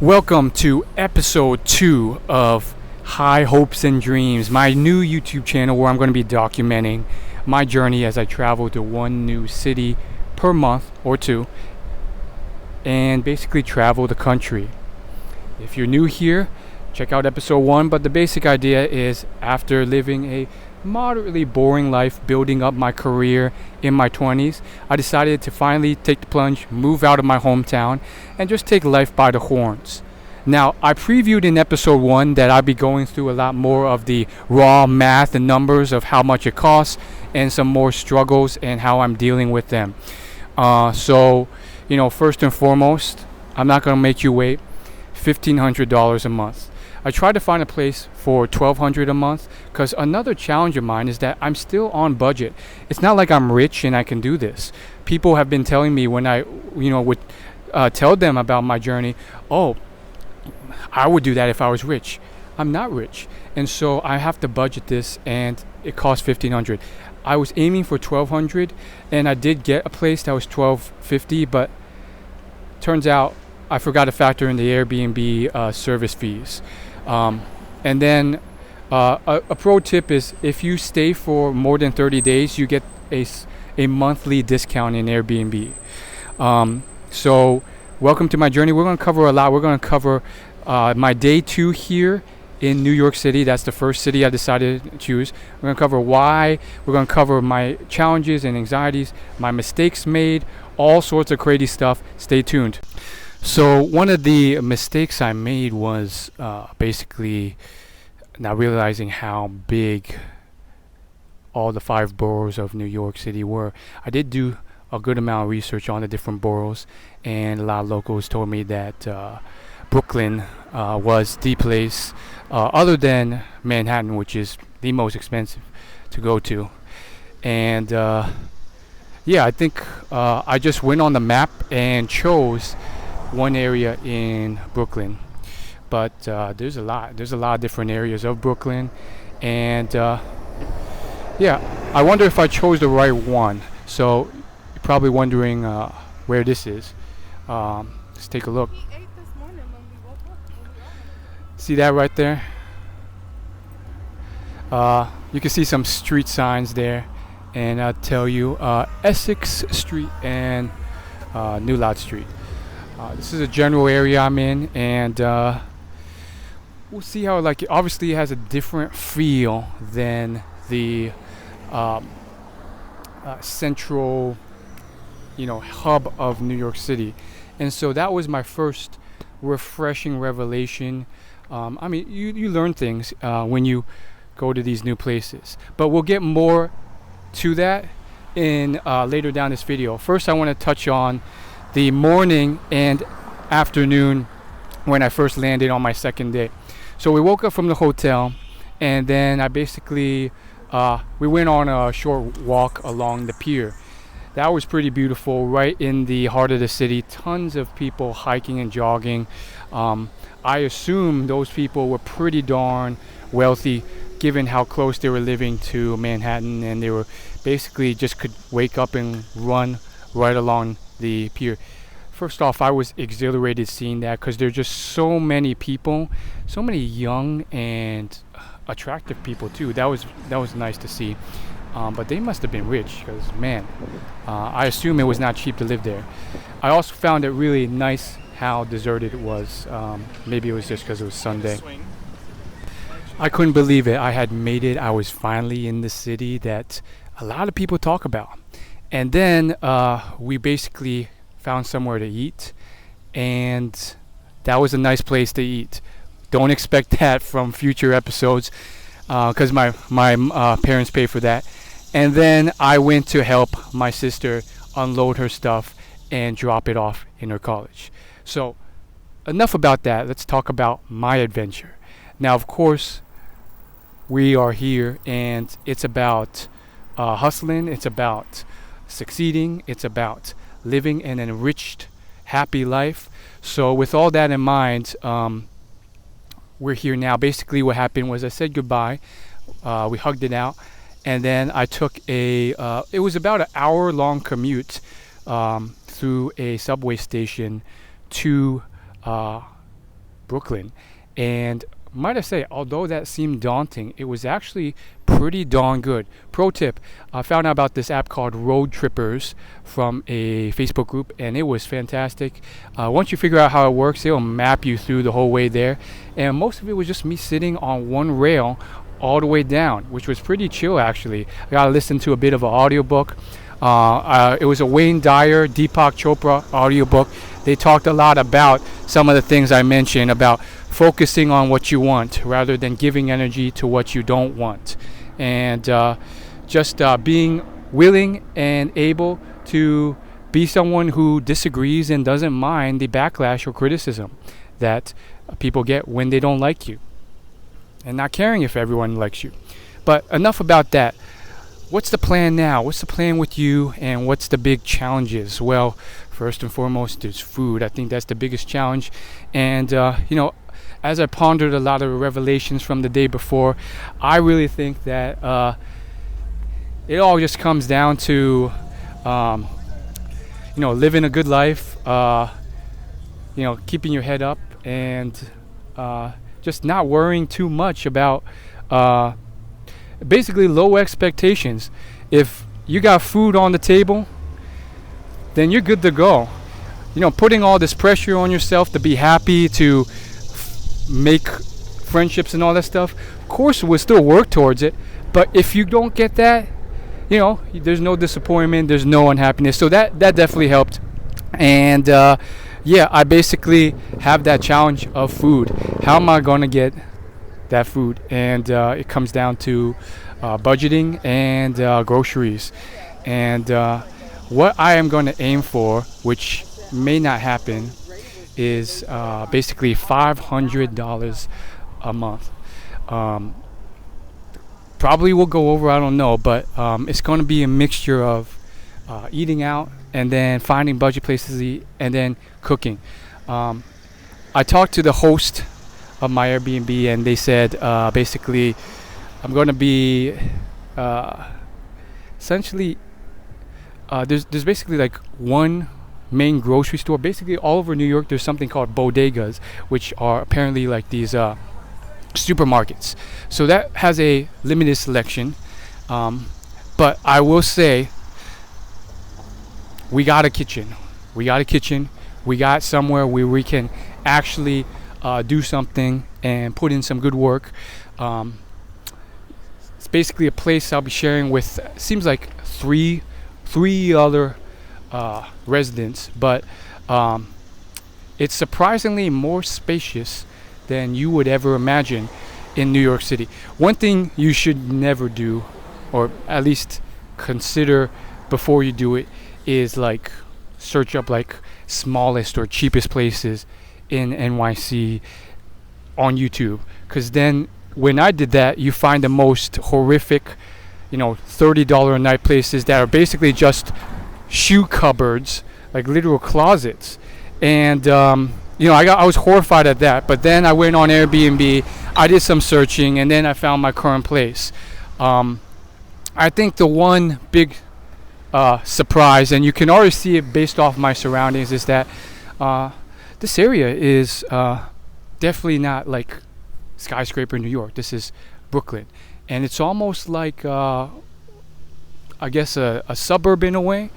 Welcome to episode 2 of High Hopes and Dreams, my new YouTube channel where I'm going to be documenting my journey as I travel to one new city per month or two and basically travel the country. If you're new here, check out episode 1, but the basic idea is after living a moderately boring life building up my career in my 20s, I decided to finally take the plunge, move out of my hometown, and just take life by the horns. Now, I previewed in episode 1 that I'd be going through a lot more of the raw math and numbers of how much it costs and some more struggles and how I'm dealing with them. So, first and foremost, I'm not going to make you wait. $1,500 a month. I tried to find a place for $1,200 a month because another challenge of mine is that I'm still on budget. It's not like I'm rich and I can do this. People have been telling me when I, would tell them about my journey, oh, I would do that if I was rich. I'm not rich, and so I have to budget this, and it costs $1,500. I was aiming for $1,200, and I did get a place that was $1,250, but turns out I forgot to factor in the Airbnb service fees. And then a pro tip is if you stay for more than 30 days, you get a monthly discount in Airbnb. So welcome to my journey. We're going to cover a lot. We're going to cover my day 2 here in New York City. That's the first city I decided to choose. We're going to cover why. We're going to cover my challenges and anxieties, my mistakes made, all sorts of crazy stuff. Stay tuned. So one of the mistakes I made was basically not realizing how big all the 5 boroughs of New York City were. I did do a good amount of research on the different boroughs, and a lot of locals told me that Brooklyn was the place other than Manhattan, which is the most expensive to go to. And I think I just went on the map and chose one area in Brooklyn, but there's a lot of different areas of Brooklyn, and I wonder if I chose the right one. So you're probably wondering where this is. Let's take a look. We ate this morning when we woke up. See that right there? You can see some street signs there, and I'll tell you Essex Street and New Lot Street. This is a general area I'm in, and we'll see how it obviously has a different feel than the central, hub of New York City. And so that was my first refreshing revelation. You learn things when you go to these new places, but we'll get more to that in later down this video. First, I want to touch on the morning and afternoon when I first landed on my second day. So we woke up from the hotel, and then I basically we went on a short walk along the pier. That was pretty beautiful, right in the heart of the city. Tons of people hiking and jogging. I assume those people were pretty darn wealthy given how close they were living to Manhattan, and they were basically just could wake up and run right along the pier. First off, I was exhilarated seeing that because there's just so many people, so many young and attractive people too. That was nice to see. But they must have been rich because, man, I assume it was not cheap to live there. I also found it really nice how deserted it was. Maybe it was just because it was Sunday. I couldn't believe it. I had made it. I was finally in the city that a lot of people talk about. And then we basically found somewhere to eat, and that was a nice place to eat. Don't expect that from future episodes because my parents pay for that. And then I went to help my sister unload her stuff and drop it off in her college. So enough about that. Let's talk about my adventure. Now, of course, we are here, and it's about hustling. It's about succeeding. It's about living an enriched, happy life. So with all that in mind, we're here now. Basically what happened was I said goodbye. We hugged it out, and then I took it was about an hour-long commute through a subway station to Brooklyn. And might I say, although that seemed daunting, it was actually pretty darn good. Pro tip, I found out about this app called Road Trippers from a Facebook group, and it was fantastic. Once you figure out how it works, it'll map you through the whole way there. And most of it was just me sitting on one rail all the way down, which was pretty chill actually. I got to listen to a bit of an audiobook. It was a Wayne Dyer, Deepak Chopra audiobook. They talked a lot about some of the things I mentioned about focusing on what you want rather than giving energy to what you don't want. And just being willing and able to be someone who disagrees and doesn't mind the backlash or criticism that people get when they don't like you. And not caring if everyone likes you. But enough about that. What's the plan now? What's the plan with you, and what's the big challenges? Well, first and foremost, there's food. I think that's the biggest challenge. And, as I pondered a lot of revelations from the day before, I really think that it all just comes down to, living a good life, keeping your head up, and just not worrying too much about basically low expectations. If you got food on the table, then you're good to go. Putting all this pressure on yourself to be happy, to make friendships and all that stuff, of course we'll still work towards it, but if you don't get that, there's no disappointment, there's no unhappiness. So that definitely helped. And I basically have that challenge of food. How am I going to get that food? And it comes down to budgeting and groceries. And what I am going to aim for, which may not happen, is basically $500 a month. Probably will go over, I don't know, but it's going to be a mixture of eating out and then finding budget places to eat and then cooking. I talked to the host of my Airbnb, and they said basically I'm going to be essentially there's basically like one main grocery store. Basically all over New York there's something called bodegas, which are apparently like these supermarkets. So that has a limited selection, but I will say we got a kitchen. We got somewhere where we can actually do something and put in some good work. It's basically a place I'll be sharing with, seems like three other residents, but it's surprisingly more spacious than you would ever imagine in New York City. One thing you should never do, or at least consider before you do it, is like search up like smallest or cheapest places in NYC on YouTube, because then when I did that, you find the most horrific, $30 a night places that are basically just shoe cupboards, like literal closets. And I was horrified at that. But then I went on Airbnb, I did some searching, and then I found my current place. I think the one big surprise, and you can already see it based off my surroundings, is that this area is definitely not like skyscraper New York. This is Brooklyn, and it's almost like I guess a suburb in a way.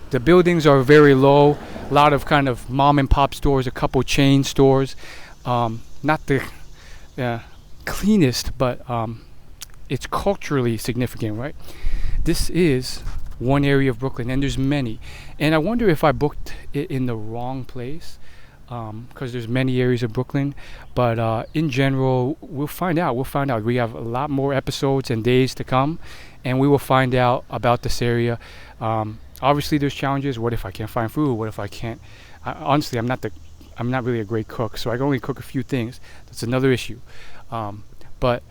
The buildings are very low, a lot of kind of mom and pop stores, a couple chain stores, not the cleanest, but it's culturally significant, right? This is one area of Brooklyn, and there's many. And I wonder if I booked it in the wrong place, because there's many areas of Brooklyn. But in general, we'll find out. We have a lot more episodes and days to come, and we will find out about this area. Obviously, there's challenges. What if I can't find food? What if I can't? Honestly, I'm not really a great cook, so I can only cook a few things. That's another issue. But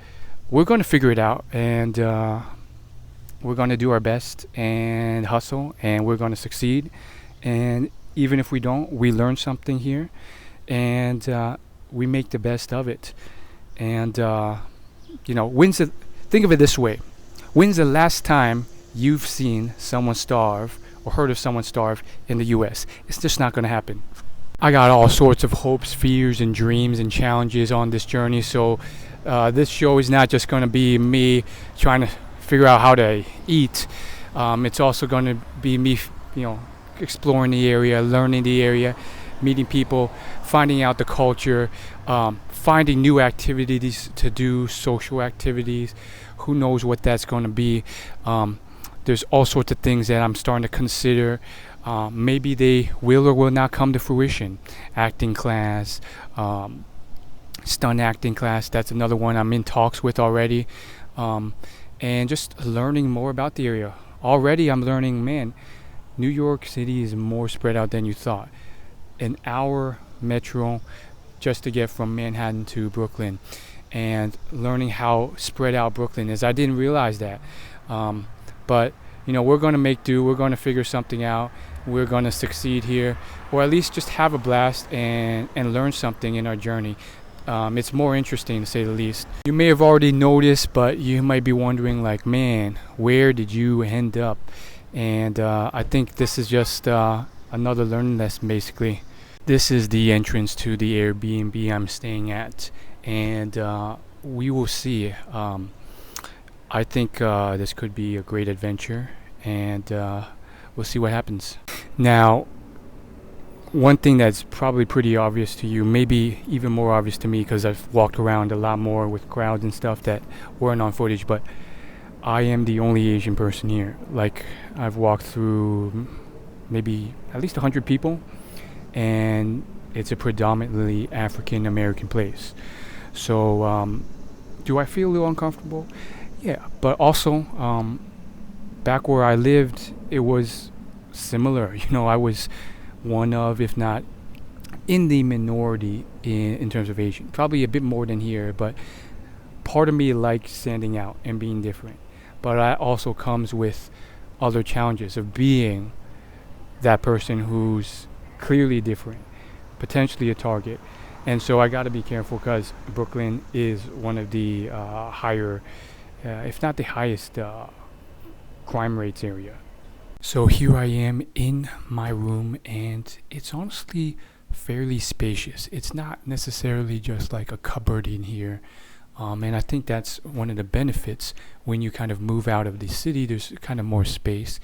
we're going to figure it out, and we're going to do our best and hustle, and we're going to succeed. And even if we don't, we learn something here, and we make the best of it. And think of it this way: when's the last time you've seen someone starve or heard of someone starve in the U.S.? It's just not going to happen. I got all sorts of hopes, fears, and dreams and challenges on this journey. So this show is not just going to be me trying to figure out how to eat. It's also going to be me, exploring the area, learning the area, meeting people, finding out the culture, finding new activities to do, social activities. Who knows what that's going to be? There's all sorts of things that I'm starting to consider. Maybe they will or will not come to fruition. Acting class, stunt acting class, that's another one I'm in talks with already. And just learning more about the area. Already I'm learning, man, New York City is more spread out than you thought. An hour metro just to get from Manhattan to Brooklyn, and learning how spread out Brooklyn is. I didn't realize that. But we're going to make do. We're going to figure something out. We're going to succeed here, or at least just have a blast and learn something in our journey. It's more interesting, to say the least. You may have already noticed, but you might be wondering, like, man, where did you end up? And I think this is just another learning lesson, basically. This is the entrance to the Airbnb I'm staying at, and we will see. I think this could be a great adventure, and we'll see what happens. Now, one thing that's probably pretty obvious to you, maybe even more obvious to me because I've walked around a lot more with crowds and stuff that weren't on footage, but I am the only Asian person here. Like, I've walked through maybe at least 100 people, and it's a predominantly African American place. So do I feel a little uncomfortable? Yeah, but also back where I lived, it was similar. I was one of, if not in the minority in terms of Asian. Probably a bit more than here, but part of me likes standing out and being different. But that also comes with other challenges of being that person who's clearly different, potentially a target. And so I got to be careful because Brooklyn is one of the higher, if not the highest, crime rates area. So here I am in my room, and it's honestly fairly spacious. It's not necessarily just like a cupboard in here. And I think that's one of the benefits when you kind of move out of the city. There's kind of more space.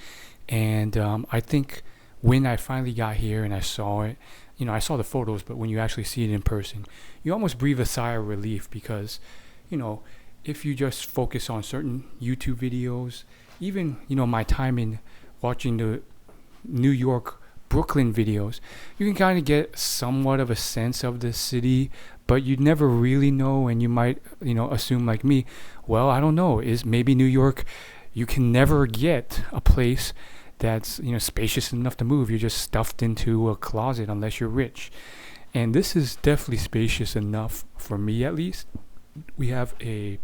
And I think when I finally got here and I saw it, I saw the photos, but when you actually see it in person, you almost breathe a sigh of relief because, if you just focus on certain YouTube videos, even, my time in watching the New York, Brooklyn videos, you can kind of get somewhat of a sense of the city, but you'd never really know, and you might, assume like me, well, I don't know, is maybe New York, you can never get a place that's, spacious enough to move. You're just stuffed into a closet unless you're rich. And this is definitely spacious enough for me, at least. We have a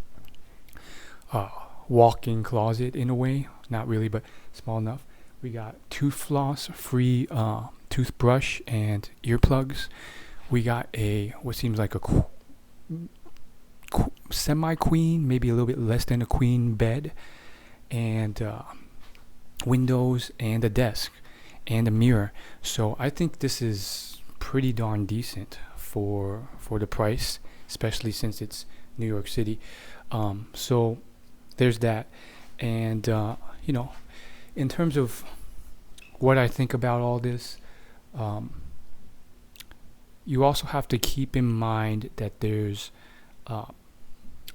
walk-in closet in a way, not really, but small enough. We got tooth floss, free toothbrush and earplugs. We got what seems like a semi-queen, maybe a little bit less than a queen bed, and windows and a desk and a mirror. So I think this is pretty darn decent for the price, especially since it's New York City. So there's that. And in terms of what I think about all this, you also have to keep in mind that there's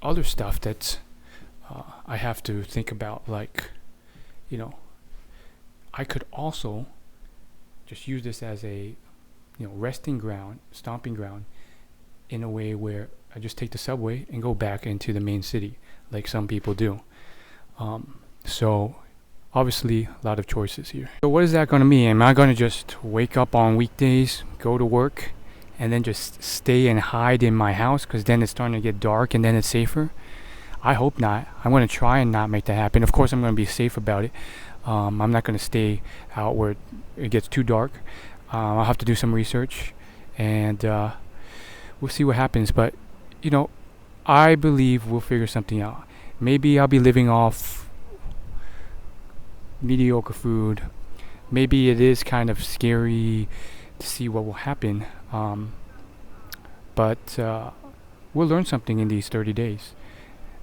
other stuff that I have to think about, like, I could also just use this as a resting ground, stomping ground, in a way where I just take the subway and go back into the main city like some people do. So obviously a lot of choices here. So what is that going to mean? Am I going to just wake up on weekdays, go to work, and then just stay and hide in my house because then it's starting to get dark and then it's safer? I hope not. I'm going to try and not make that happen. Of course I'm going to be safe about it. I'm not going to stay out where it gets too dark. I'll have to do some research, and we'll see what happens. But I believe we'll figure something out. Maybe I'll be living off mediocre food. Maybe it is kind of scary to see what will happen. But we'll learn something in these 30 days.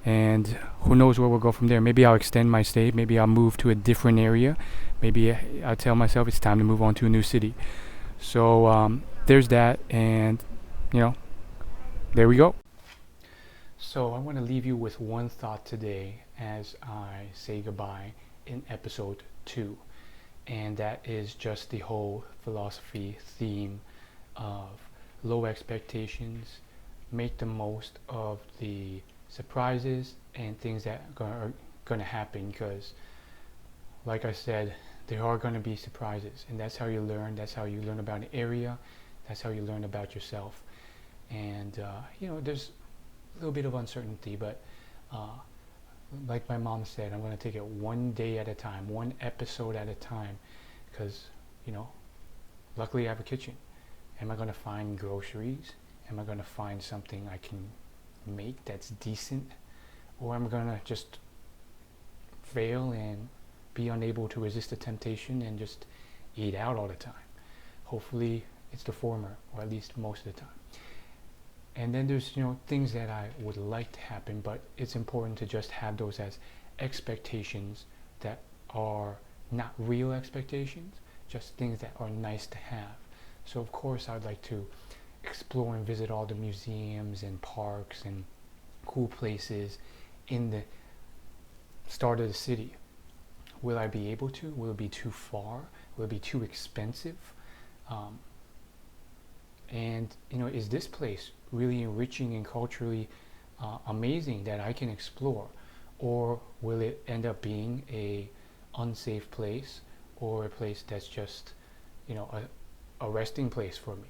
And who knows where we'll go from there. Maybe I'll extend my stay. Maybe I'll move to a different area. Maybe I'll tell myself it's time to move on to a new city. So there's that. And, you know, there we go. So I want to leave you with one thought today as I say goodbye in episode 2. And that is just the whole philosophy theme of low expectations, make the most of the surprises and things that are going to happen, because like I said, there are going to be surprises, and that's how you learn. That's how you learn about an area. That's how you learn about yourself. And there's a little bit of uncertainty, but like my mom said, I'm going to take it one day at a time, one episode at a time, because luckily I have a kitchen. Am I going to find groceries? Am I going to find something I can make that's decent? Or am I going to just fail and be unable to resist the temptation and just eat out all the time? Hopefully it's the former, or at least most of the time. And then there's things that I would like to happen, but it's important to just have those as expectations that are not real expectations, just things that are nice to have. So of course I'd like to explore and visit all the museums and parks and cool places in the start of the city. Will I be able to? Will it be too far? Will it be too expensive? And is this place really enriching and culturally amazing that I can explore? Or will it end up being a unsafe place, or a place that's just a resting place for me?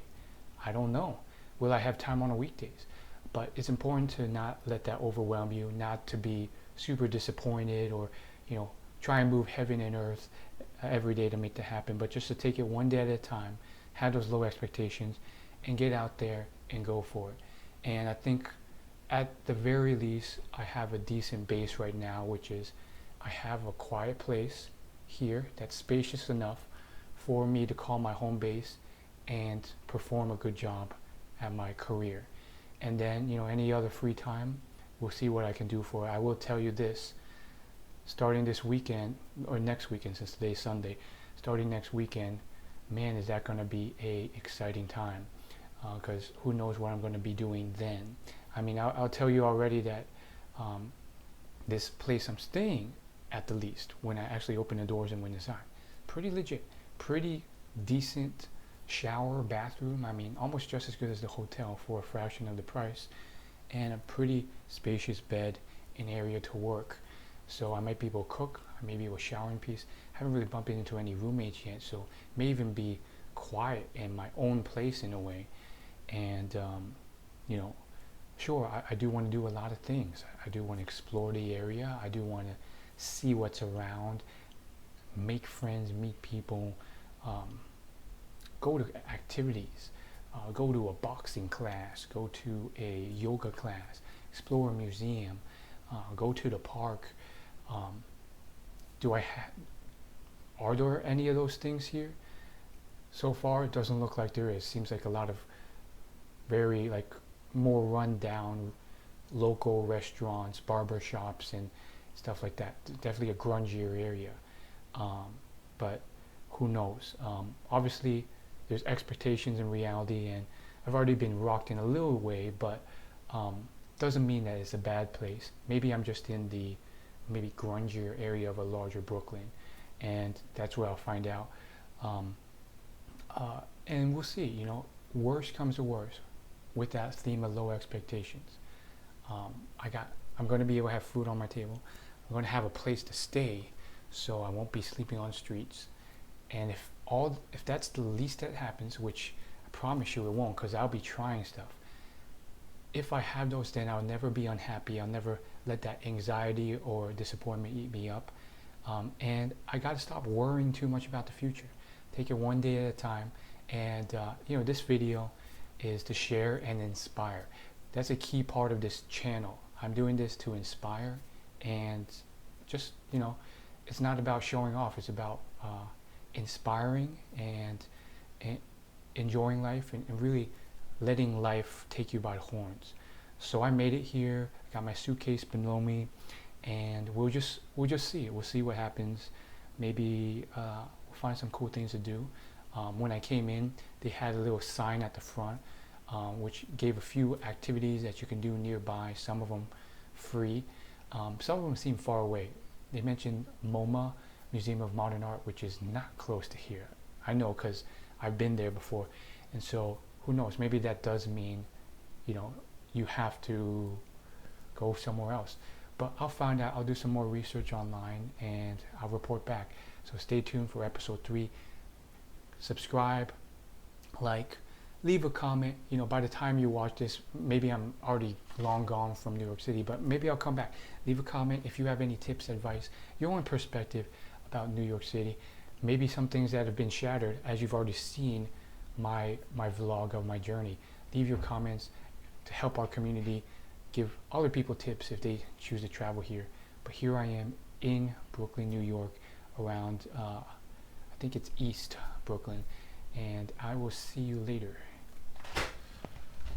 I don't know. Will I have time on the weekdays? But it's important to not let that overwhelm you, not to be super disappointed, or try and move heaven and earth every day to make that happen, but just to take it one day at a time, have those low expectations, and get out there and go for it. And I think at the very least I have a decent base right now, which is I have a quiet place here that's spacious enough for me to call my home base and perform a good job at my career. And then any other free time, we'll see what I can do for it. I will tell you this, starting this weekend, or next weekend, since today's Sunday, starting next weekend, man, is that going to be a exciting time, because who knows what I'm going to be doing then. I mean, I'll tell you already that this place I'm staying, at the least, when I actually open the doors and went inside, pretty legit, pretty decent shower, bathroom. I mean, almost just as good as the hotel for a fraction of the price, and a pretty spacious bed and area to work. So I might be able to cook, I may be able to shower in peace. I haven't really bumped into any roommates yet, so may even be quiet in my own place in a way. And sure, I do want to do a lot of things. I do want to explore the area. I do want to see what's around, make friends, meet people, go to activities, go to a boxing class, go to a yoga class, explore a museum, go to the park. Are there any of those things here? So far, it doesn't look like there is. Seems like a lot of very more run down local restaurants, barber shops, and stuff like that. Definitely a grungier area, but who knows? Obviously there's expectations and reality, and I've already been rocked in a little way, but doesn't mean that it's a bad place. Maybe I'm just in the maybe grungier area of a larger Brooklyn, and that's where I'll find out. And we'll see. Worst comes to worst, with that theme of low expectations. I'm going to be able to have food on my table. I'm going to have a place to stay, so I won't be sleeping on streets. And if that's the least that happens, which I promise you it won't, because I'll be trying stuff. If I have those, then I'll never be unhappy. I'll never let that anxiety or disappointment eat me up. And I got to stop worrying too much about the future. Take it one day at a time. And this video is to share and inspire. That's a key part of this channel. I'm doing this to inspire, and just it's not about showing off. It's about inspiring and enjoying life and really letting life take you by the horns. So I made it here, got my suitcase below me, and we'll just see. We'll see what happens. Maybe we'll find some cool things to do. When I came in, they had a little sign at the front, which gave a few activities that you can do nearby. Some of them free. Some of them seem far away. They mentioned MoMA, Museum of Modern Art, which is not close to here. I know because I've been there before, and so who knows? Maybe that does mean, you have to go somewhere else. But I'll find out. I'll do some more research online and I'll report back. So stay tuned for episode 3. Subscribe, like, leave a comment. By the time you watch this, maybe I'm already long gone from New York City, but maybe I'll come back. Leave a comment if you have any tips, advice, your own perspective about New York City. Maybe some things that have been shattered as you've already seen my vlog of my journey. Leave your comments to help our community, give other people tips if they choose to travel here. But here I am in Brooklyn, New York, around I think it's East Brooklyn, and I will see you later.